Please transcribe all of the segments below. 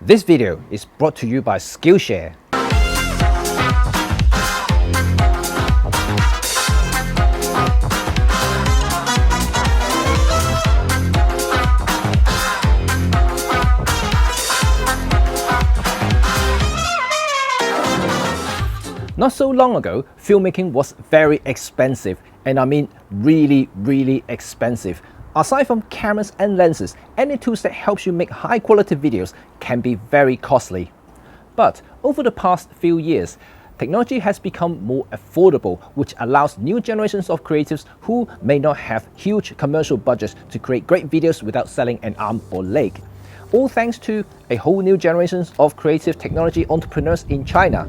This video is brought to you by Skillshare. Not so long ago, filmmaking was very expensive, and I mean really expensive. Aside from cameras and lenses, any tools that helps you make high quality videos can be very costly. But over the past few years, technology has become more affordable, which allows new generations of creatives who may not have huge commercial budgets to create great videos without selling an arm or leg. All thanks to a whole new generation of creative technology entrepreneurs in China.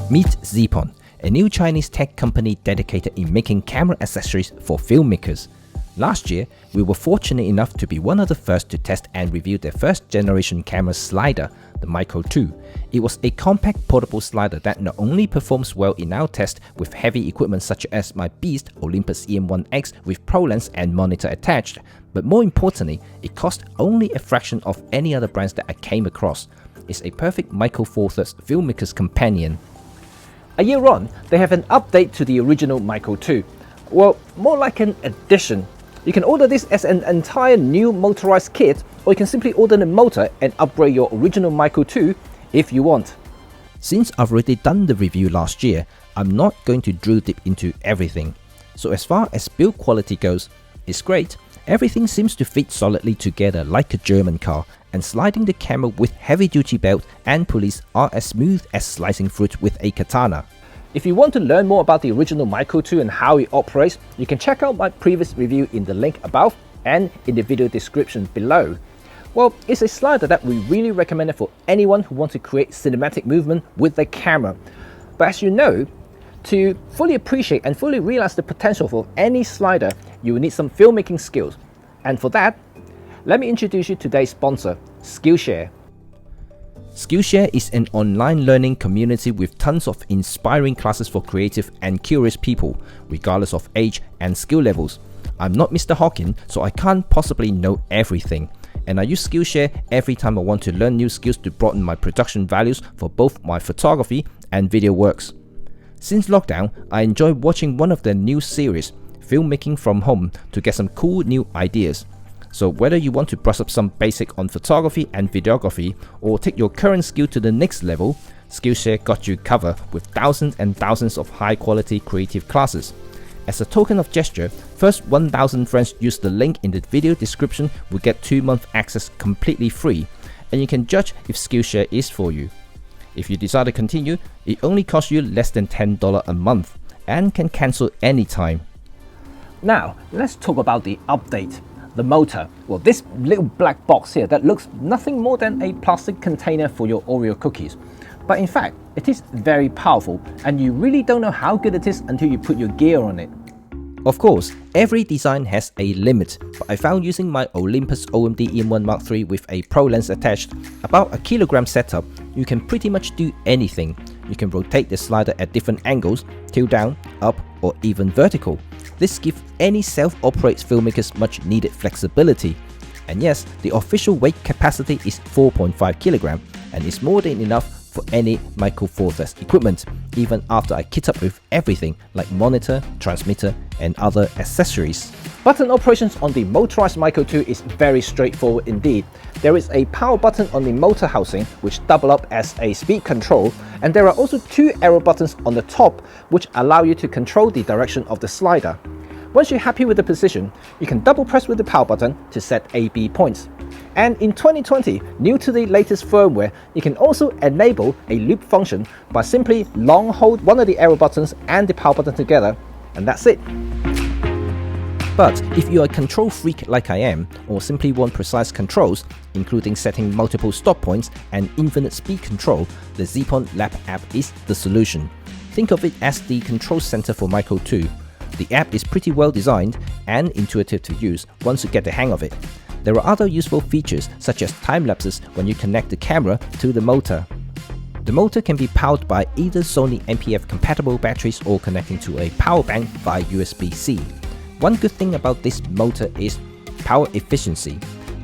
Meet Zeapon, a new Chinese tech company dedicated in making camera accessories for filmmakers. Last year, we were fortunate enough to be one of the first to test and review their first generation camera slider, the Micro 2. It was a compact portable slider that not only performs well in our test with heavy equipment such as my beast Olympus EM1X with pro lens and monitor attached, but more importantly, it cost only a fraction of any other brands that I came across. It's a perfect Micro Four Thirds filmmaker's companion. A year on, they have an update to the original Micro 2. Well, more like an addition. You can order this as an entire new motorized kit, or you can simply order the motor and upgrade your original Micro 2 if you want. Since I've already done the review last year, I'm not going to drill deep into everything. So as far as build quality goes, it's great. Everything seems to fit solidly together like a German car, and sliding the camera with heavy-duty belt and pulleys are as smooth as slicing fruit with a katana. If you want to learn more about the original Micro 2 and how it operates, you can check out my previous review in the link above and in the video description below. Well, it's a slider that we really recommend for anyone who wants to create cinematic movement with the camera. But as you know, to fully appreciate and fully realize the potential for any slider, you will need some filmmaking skills. And for that, let me introduce you to today's sponsor, Skillshare. Skillshare is an online learning community with tons of inspiring classes for creative and curious people, regardless of age and skill levels. I'm not Mr. Hawking, so I can't possibly know everything. And I use Skillshare every time I want to learn new skills to broaden my production values for both my photography and video works. Since lockdown, I enjoy watching one of their new series, Filmmaking from Home, to get some cool new ideas. So whether you want to brush up some basic on photography and videography or take your current skill to the next level, Skillshare got you covered with thousands and thousands of high quality creative classes. As a token of gesture, first 1,000 friends use the link in the video description will get 2-month access completely free, and you can judge if Skillshare is for you. If you decide to continue, it only costs you less than $10 a month and can cancel anytime. Now, let's talk about the update. The motor. Well, this little black box here that looks nothing more than a plastic container for your Oreo cookies. But in fact, it is very powerful, and you really don't know how good it is until you put your gear on it. Of course, every design has a limit, but I found using my Olympus OMD EM1 Mark III with a pro lens attached, about a kilogram setup, you can pretty much do anything. You can rotate the slider at different angles, tilt down, up, or even vertical. This gives any self-operated filmmakers much needed flexibility. And yes, the official weight capacity is 4.5 kg and is more than enough for any Micro Four Thirds equipment, even after I kit up with everything like monitor, transmitter, and other accessories. Button operations on the Motorized Micro 2 is very straightforward indeed. There is a power button on the motor housing which double up as a speed control, and there are also 2 arrow buttons on the top which allow you to control the direction of the slider. Once you're happy with the position, you can double press with the power button to set A/B points. And in 2020, new to the latest firmware, you can also enable a loop function by simply long hold one of the arrow buttons and the power button together, and that's it. But if you're a control freak like I am, or simply want precise controls, including setting multiple stop points and infinite speed control, the Zeapon Lab app is the solution. Think of it as the control center for Micro 2. The app is pretty well designed and intuitive to use once you get the hang of it. There are other useful features such as time lapses when you connect the camera to the motor. The motor can be powered by either Sony MPF compatible batteries or connecting to a power bank via USB-C. One good thing about this motor is power efficiency.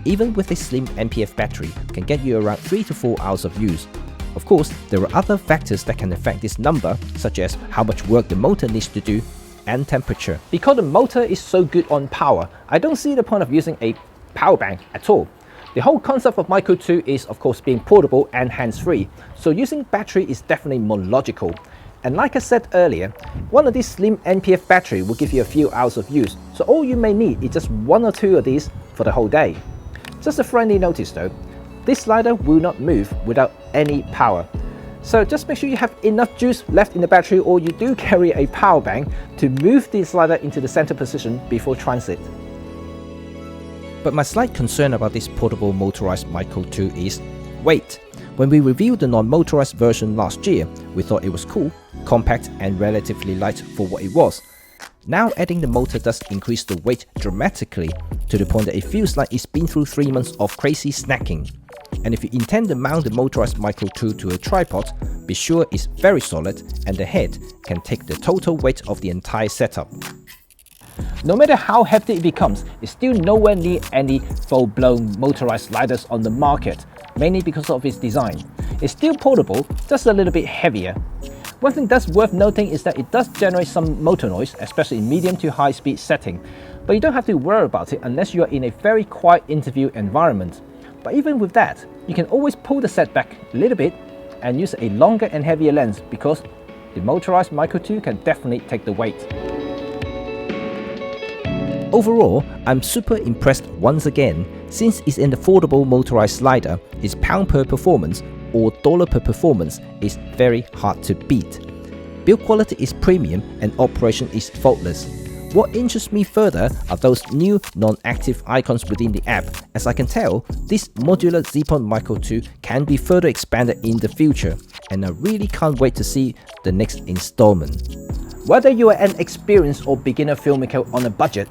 even with a slim NPF battery, can get you around 3 to 4 hours of use. Of course, there are other factors that can affect this number, such as how much work the motor needs to do and temperature. Because the motor is so good on power, I don't see the point of using a power bank at all. The whole concept of Micro 2 is of course being portable and hands-free, so using battery is definitely more logical. And like I said earlier, one of these slim NPF battery will give you a few hours of use, so all you may need is just 1 or 2 of these for the whole day. Just a friendly notice though, this slider will not move without any power. So just make sure you have enough juice left in the battery, or you do carry a power bank to move the slider into the center position before transit. But my slight concern about this portable motorized Micro 2 is weight. When we reviewed the non-motorized version last year, we thought it was cool, compact and relatively light for what it was. Now adding the motor does increase the weight dramatically, to the point that it feels like it's been through 3 months of crazy snacking. And if you intend to mount the motorized Micro 2 to a tripod, be sure it's very solid and the head can take the total weight of the entire setup. No matter how hefty it becomes, it's still nowhere near any full-blown motorized sliders on the market, mainly because of its design. It's still portable, just a little bit heavier. One thing that's worth noting is that it does generate some motor noise, especially in medium to high speed setting, but you don't have to worry about it unless you are in a very quiet interview environment. But even with that, you can always pull the set back a little bit and use a longer and heavier lens, because the motorized Micro 2 can definitely take the weight. Overall, I'm super impressed once again, since it's an affordable motorized slider, its pound per performance or dollar per performance is very hard to beat. Build quality is premium and operation is faultless. What interests me further are those new non-active icons within the app. As I can tell, this modular Zeapon Micro 2 can be further expanded in the future, and I really can't wait to see the next installment. Whether you are an experienced or beginner filmmaker on a budget,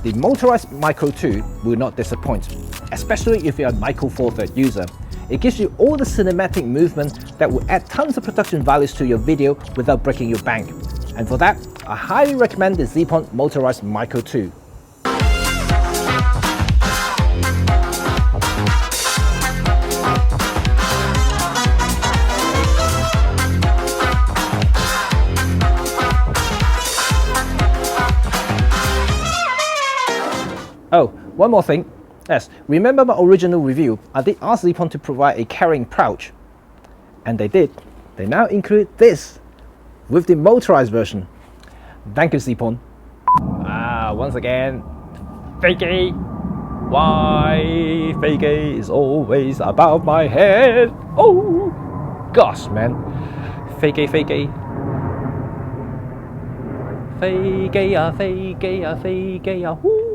the motorized Micro 2 will not disappoint, especially if you're a Micro Four Thirds user. It gives you all the cinematic movement that will add tons of production values to your video without breaking your bank. And for that, I highly recommend the Zeapon Motorised Micro 2. Oh, one more thing. Yes, remember my original review, I did ask Zeapon to provide a carrying pouch. And they did. They now include this with the motorized version. Thank you, Zeapon. Once again, Fakey. Why Fakey is always above my head. Oh, gosh, man. Fakey. Fakey, Fakey, Fakey, whoo.